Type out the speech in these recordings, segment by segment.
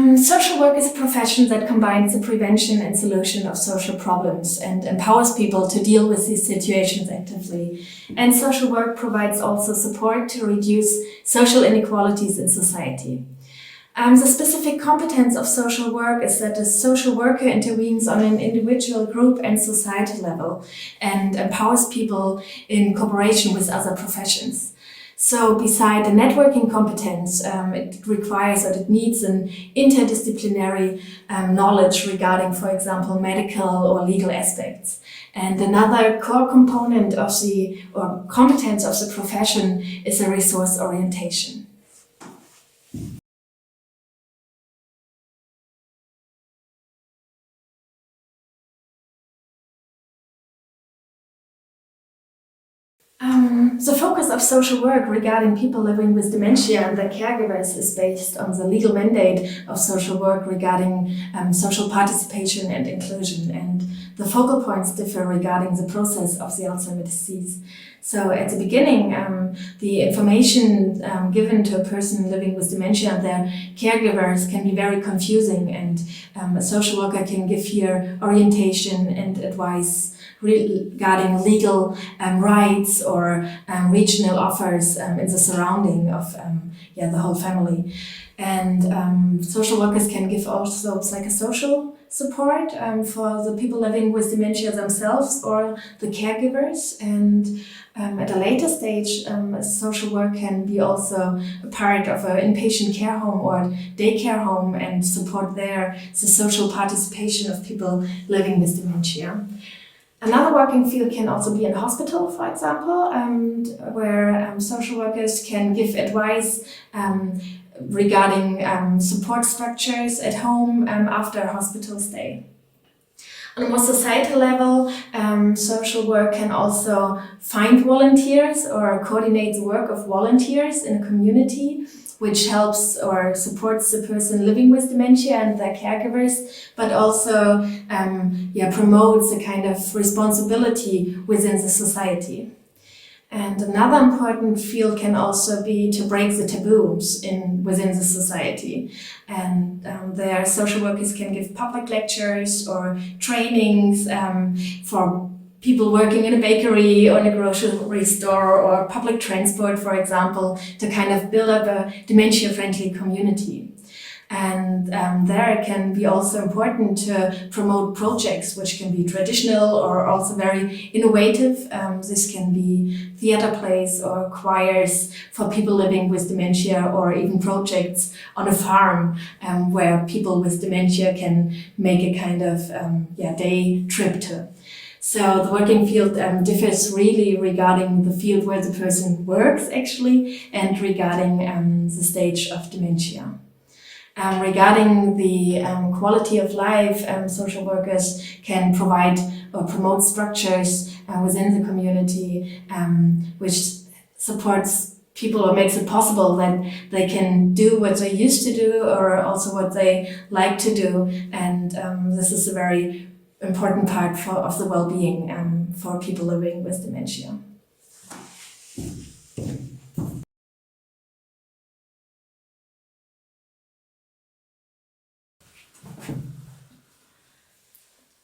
Social work is a profession that combines the prevention and solution of social problems and empowers people to deal with these situations actively. And social work provides also support to reduce social inequalities in society. The specific competence of social work is that a social worker intervenes on an individual, group and society level and empowers people in cooperation with other professions. So beside the networking competence, it requires or it needs an interdisciplinary knowledge regarding, for example, medical or legal aspects. And another core component of or competence of the profession is a resource orientation. The focus of social work regarding people living with dementia and their caregivers is based on the legal mandate of social work regarding social participation and inclusion, and the focal points differ regarding the process of the Alzheimer's disease. So at the beginning, the information given to a person living with dementia and their caregivers can be very confusing, and a social worker can give here orientation and advice regarding legal rights or regional offers in the surrounding of the whole family. And social workers can give also psychosocial support for the people living with dementia themselves or the caregivers. And at a later stage, social work can be also a part of an inpatient care home or daycare home and support there the social participation of people living with dementia. Another working field can also be in hospital, for example, where social workers can give advice regarding support structures at home after a hospital stay. On a more societal level, social work can also find volunteers or coordinate the work of volunteers in a community, which helps or supports the person living with dementia and their caregivers, but also promotes a kind of responsibility within the society. And another important field can also be to break the taboos within the society. And there social workers can give public lectures or trainings for people working in a bakery or in a grocery store or public transport, for example, to kind of build up a dementia-friendly community. And there it can be also important to promote projects which can be traditional or also very innovative. This can be theater plays or choirs for people living with dementia, or even projects on a farm where people with dementia can make a kind of day trip to. So the working field differs really regarding the field where the person works actually and regarding the stage of dementia. Regarding the quality of life, social workers can provide or promote structures within the community which supports people or makes it possible that they can do what they used to do or also what they like to do. And this is a very important part of the well-being for people living with dementia.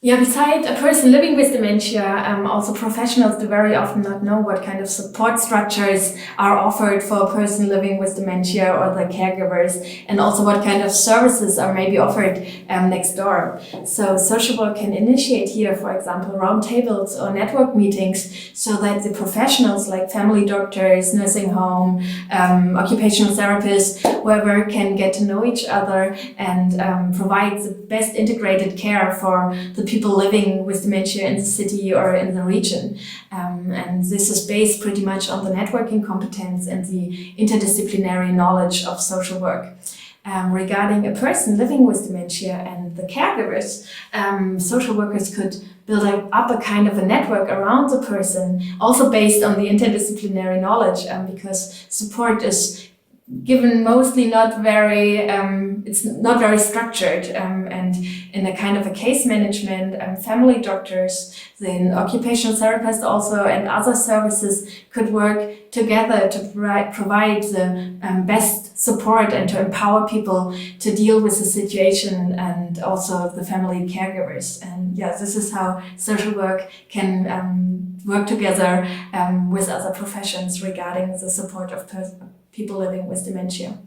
Beside a person living with dementia, also professionals do very often not know what kind of support structures are offered for a person living with dementia or their caregivers, and also what kind of services are maybe offered next door. So social work can initiate here, for example, roundtables or network meetings so that the professionals like family doctors, nursing home, occupational therapists, whoever can get to know each other and provide the best integrated care for the people living with dementia in the city or in the region. And this is based pretty much on the networking competence and the interdisciplinary knowledge of social work. Regarding a person living with dementia and the caregivers, social workers could build up a kind of a network around the person, also based on the interdisciplinary knowledge, because support is given mostly not very, it's not very structured, and in a kind of a case management, family doctors, then occupational therapists also, and other services could work together to provide the best support and to empower people to deal with the situation, and also the family caregivers. And yeah, this is how social work can work together with other professions regarding the support of people living with dementia.